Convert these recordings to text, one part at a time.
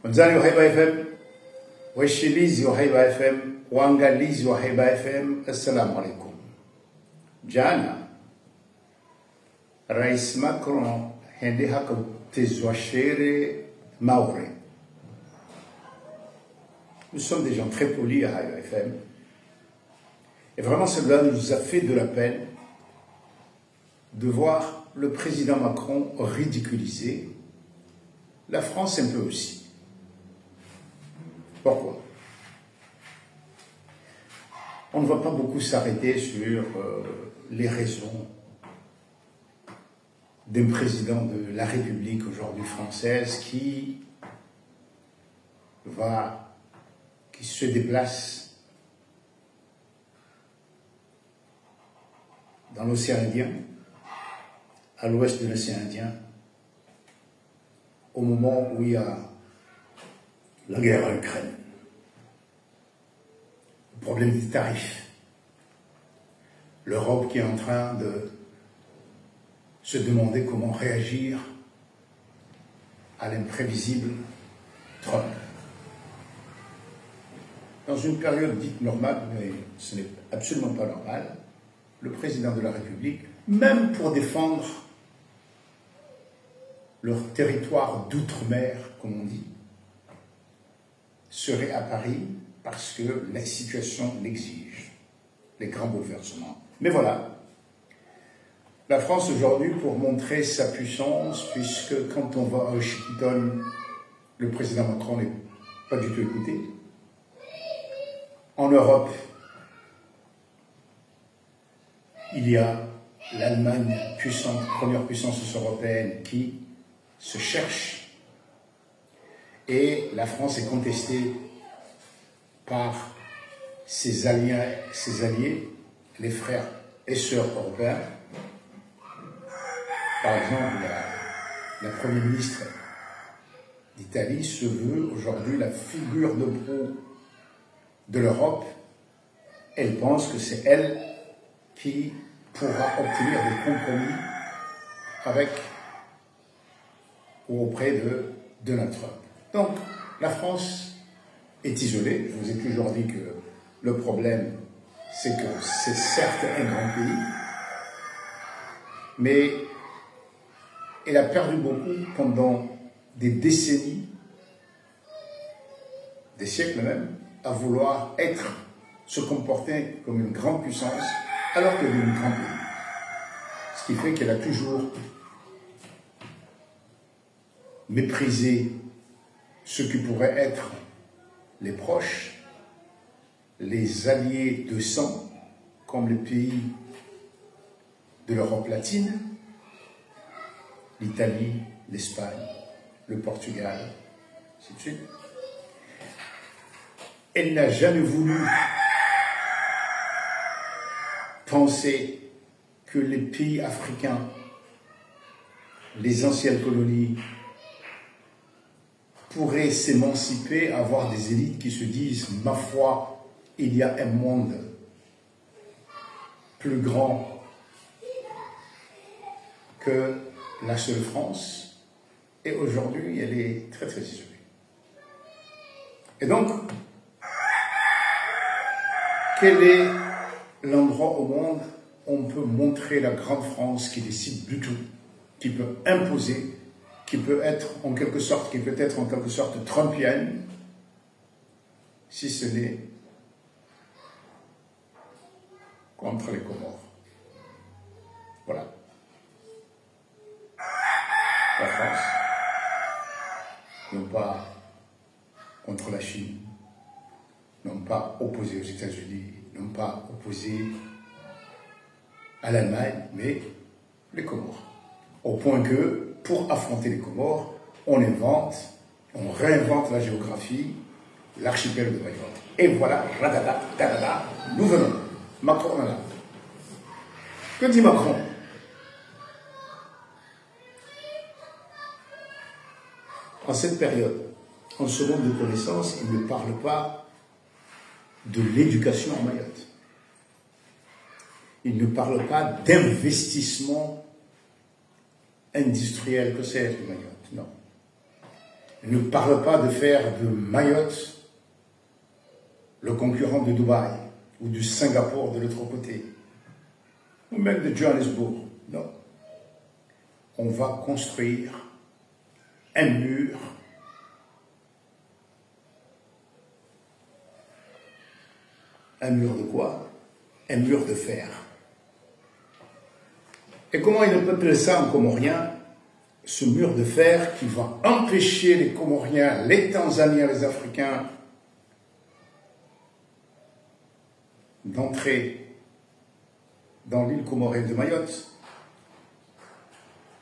Mzani wa Haiba FM, Washilizi wa Haiba FM, Waangalizi wa Haiba FM, assalamu alaikum. Jana, Rais Macron hende haka tezwa shere Maure. Nous sommes des gens très polis à Haiba FM. Et vraiment, cela nous a fait de la peine de voir le président Macron ridiculiser la France un peu aussi. Pourquoi? On ne va pas beaucoup s'arrêter sur les raisons d'un président de la République aujourd'hui française qui se déplace dans l'océan Indien, à l'ouest de l'océan Indien, au moment où il y a la guerre en Ukraine, le problème des tarifs, l'Europe qui est en train de se demander comment réagir à l'imprévisible Trump. Dans une période dite normale, mais ce n'est absolument pas normal, le président de la République, même pour défendre leur territoire d'outre-mer, comme on dit, serait à Paris parce que la situation l'exige, les grands bouleversements. Mais voilà, la France aujourd'hui, pour montrer sa puissance, puisque quand on va à Washington, le président Macron n'est pas du tout écouté. En Europe, il y a l'Allemagne puissante, première puissance européenne, qui se cherche. Et la France est contestée par ses alliés, les frères et sœurs européens. Par exemple, la Première ministre d'Italie se veut aujourd'hui la figure de proue de l'Europe. Elle pense que c'est elle qui pourra obtenir des compromis avec ou auprès de Donald Trump. Donc, la France est isolée. Je vous ai toujours dit que le problème, c'est que c'est certes un grand pays, mais elle a perdu beaucoup pendant des décennies, des siècles même, à vouloir se comporter comme une grande puissance, alors qu'elle est une grande pays. Ce qui fait qu'elle a toujours méprisé ceux qui pourraient être les proches, les alliés de sang, comme les pays de l'Europe latine, l'Italie, l'Espagne, le Portugal, ainsi de suite. Elle n'a jamais voulu penser que les pays africains, les anciennes colonies, pourraient s'émanciper, avoir des élites qui se disent « ma foi, il y a un monde plus grand que la seule France ». Et aujourd'hui, elle est très très isolée. Et donc, quel est l'endroit au monde où on peut montrer la grande France qui décide du tout, qui peut imposer, qui peut être en quelque sorte trumpienne, si ce n'est contre les Comores. Voilà. La France, non pas contre la Chine, non pas opposée aux États-Unis, non pas opposée à l'Allemagne, mais les Comores. Au point que, pour affronter les Comores, on réinvente la géographie, l'archipel de Mayotte. Et voilà, radada, dadada, nous venons. Macron là. Que dit Macron? En cette période, en ce monde de connaissances, il ne parle pas de l'éducation en Mayotte. Il ne parle pas d'investissement industriel que c'est Mayotte, non. ne parle pas de faire de Mayotte le concurrent de Dubaï ou du Singapour de l'autre côté, ou même de Johannesburg. Non. On va construire un mur de quoi? Un mur de fer. Et comment il appelle ça en comorien? Ce mur de fer qui va empêcher les Comoriens, les Tanzaniens, les Africains d'entrer dans l'île comorienne de Mayotte,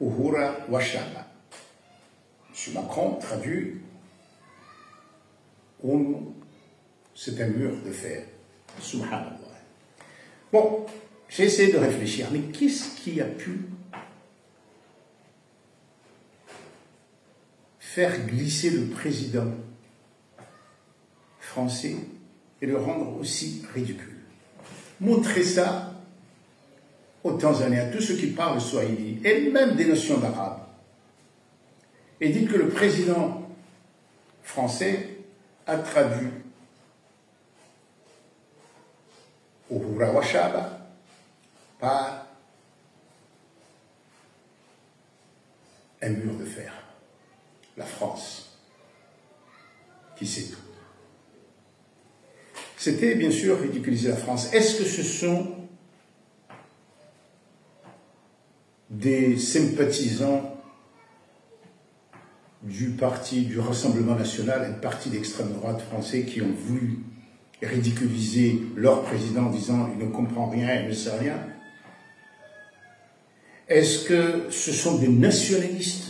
Uhura Washaba. M. Macron traduit, c'est un mur de fer. Subhanallah. Bon, j'ai essayé de réfléchir, mais qu'est-ce qui a pu faire glisser le président français et le rendre aussi ridicule? Montrer ça aux Tanzaniens, tous ceux qui parlent swahili, et même des nations d'arabes, et dit que le président français a traduit Uhura Washaba par un mur de fer. La France, qui sait tout. C'était bien sûr ridiculiser la France. Est-ce que ce sont des sympathisants du parti du Rassemblement national, un parti d'extrême droite français qui ont voulu ridiculiser leur président en disant « il ne comprend rien, il ne sait rien ». Est-ce que ce sont des nationalistes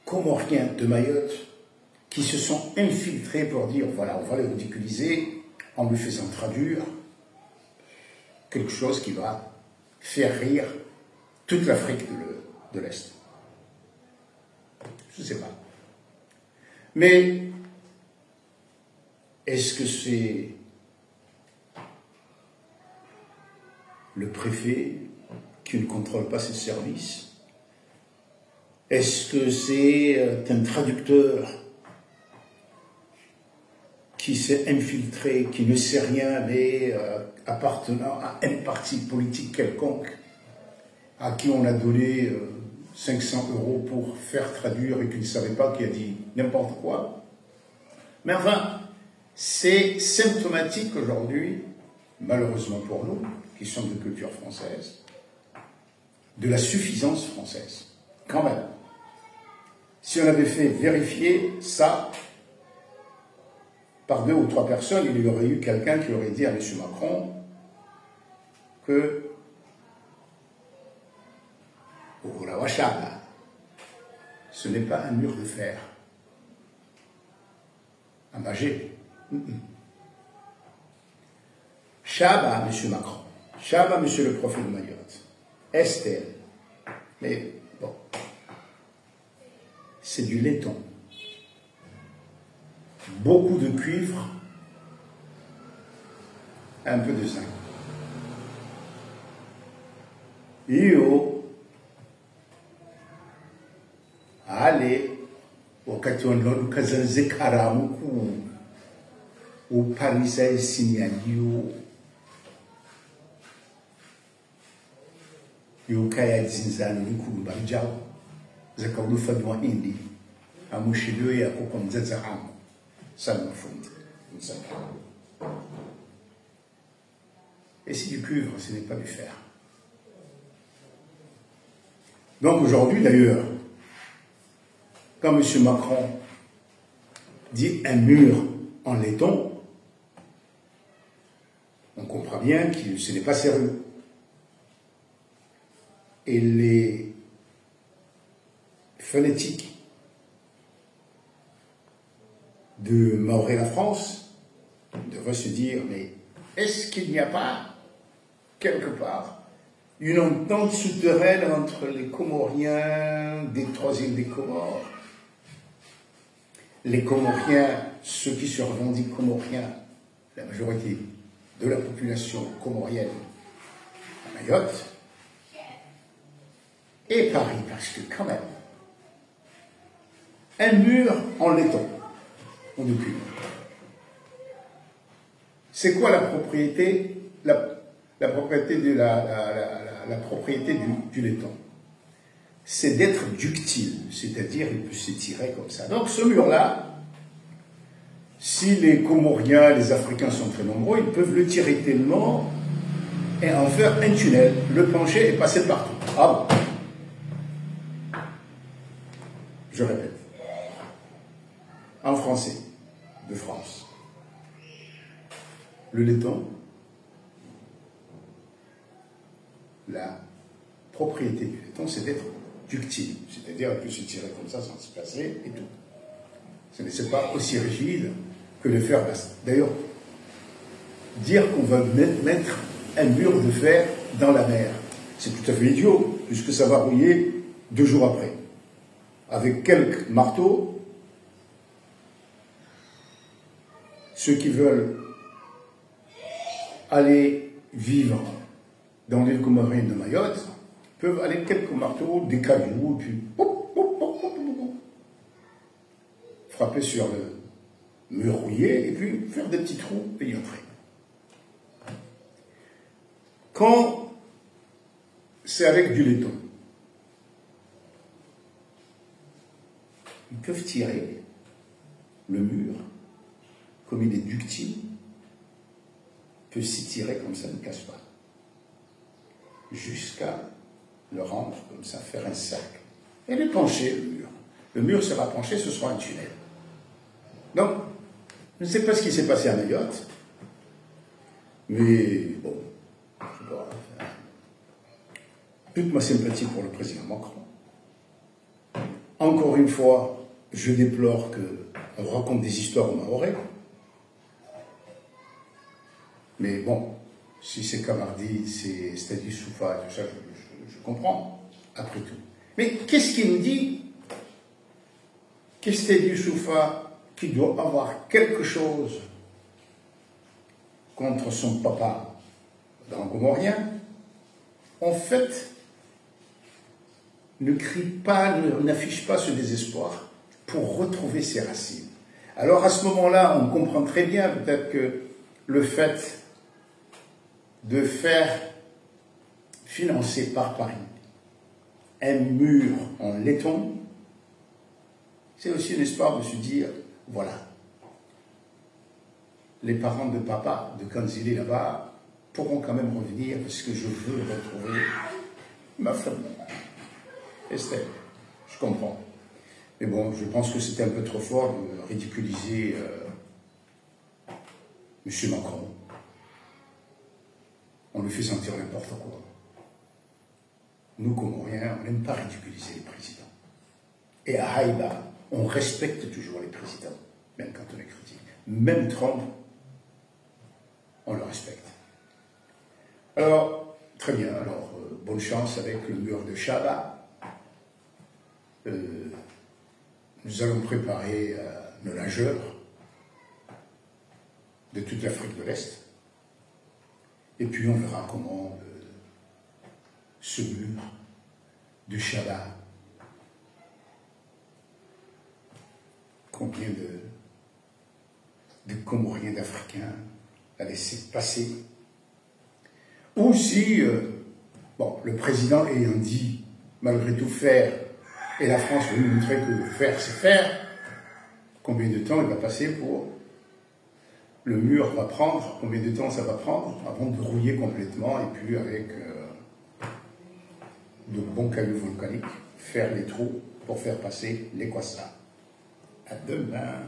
comoriens de Mayotte qui se sont infiltrés pour dire « voilà, on va le ridiculiser en lui faisant traduire quelque chose qui va faire rire toute l'Afrique de l'Est ». Je ne sais pas. Mais est-ce que c'est le préfet qui ne contrôle pas ses services? Est-ce que c'est un traducteur qui s'est infiltré, qui ne sait rien, mais appartenant à un parti politique quelconque, à qui on a donné 500 € pour faire traduire et qui ne savait pas, qui a dit n'importe quoi? Mais enfin, c'est symptomatique aujourd'hui, malheureusement pour nous, qui sommes de culture française, de la suffisance française, quand même. Si on avait fait vérifier ça par 2 ou 3 personnes, il y aurait eu quelqu'un qui aurait dit à M. Macron que Uhura Washaba, ce n'est pas un mur de fer. Un bagé. Shaba, M. Macron. Shaba, M. le prophète de Mayotte. Estelle. Mais bon, c'est du laiton. Beaucoup de cuivre, un peu de zinc. Iyo, allez, wakati wanakazanze karamuku, uparisa isinyaliyo, yukaya zinzani lukulumba mjao, zakaulufa dwa hindi, amushilio ya kukomzeza hamu. Et si du cuivre, ce n'est pas du fer. Donc aujourd'hui, d'ailleurs, quand M. Macron dit un mur en laiton, on comprend bien que ce n'est pas sérieux. Et les phonétiques de Mahorais la France devrait se dire, mais est-ce qu'il n'y a pas, quelque part, une entente souterraine entre les Comoriens des 3 îles des Comores, les Comoriens, ceux qui se revendiquent Comoriens, la majorité de la population comorienne à Mayotte, et Paris, parce que quand même, un mur en laiton, on ne cube. C'est quoi la propriété, la propriété, la propriété du laiton? C'est d'être ductile, c'est-à-dire il peut s'étirer comme ça. Donc ce mur-là, si les Comoriens, les Africains sont très nombreux, ils peuvent le tirer tellement et en faire un tunnel. Le plancher est passé partout. Ah bon. Je répète. En français, de France. Le laiton, la propriété du laiton, c'est d'être ductile. C'est-à-dire qu'il peut se tirer comme ça sans se passer et tout. Ce n'est pas aussi rigide que le fer basse. D'ailleurs, dire qu'on va mettre un mur de fer dans la mer, c'est tout à fait idiot, puisque ça va rouiller 2 jours après. Avec quelques marteaux, ceux qui veulent aller vivre dans l'île comorienne de Mayotte peuvent aller quelques marteaux, des cailloux, puis frapper sur le mur rouillé et puis faire des petits trous et y entrer. Quand c'est avec du laiton, ils peuvent tirer le mur, comme il est ductile, peut s'étirer comme ça, ne casse pas, jusqu'à le rendre comme ça, faire un cercle. Et le pencher, le mur. Le mur sera penché, ce sera un tunnel. Donc, je ne sais pas ce qui s'est passé à Mayotte, mais bon, je sais pas, toute ma sympathie pour le président Macron. Encore une fois, je déplore qu'on raconte des histoires aux Mahorais. Mais bon, si c'est Camardi, c'est Stadi Soufa, tout ça, je comprends, après tout. Mais qu'est-ce qu'il nous dit que Stadi Soufa, qui doit avoir quelque chose contre son papa dans Comorien, en fait, ne crie pas, n'affiche pas ce désespoir pour retrouver ses racines. Alors à ce moment-là, on comprend très bien peut-être que le fait de faire financer par Paris un mur en laiton, c'est aussi un espoir de se dire, voilà, les parents de papa, de quand il est là-bas, pourront quand même revenir parce que je veux retrouver ma femme. Estelle, je comprends. Mais bon, je pense que c'était un peu trop fort de ridiculiser M. Macron. On lui fait sentir n'importe quoi. Nous, Comoriens, on n'aime pas ridiculiser les présidents. Et à Haïba, on respecte toujours les présidents, même quand on les critique. Même Trump, on le respecte. Alors, très bien, alors, bonne chance avec le mur de Chaba. Nous allons préparer nos nageurs de toute l'Afrique de l'Est. Et puis on verra comment ce mur de Chaba, combien de Comoriens, d'Africains a laissé passer. Ou si, bon, le président ayant dit, malgré tout, faire, et la France veut nous montrer que faire, c'est faire, combien de temps il va passer pour... Le mur va prendre, combien de temps ça va prendre avant de rouiller complètement et puis avec de bons cailloux volcaniques, faire les trous pour faire passer les Kwassa. À demain.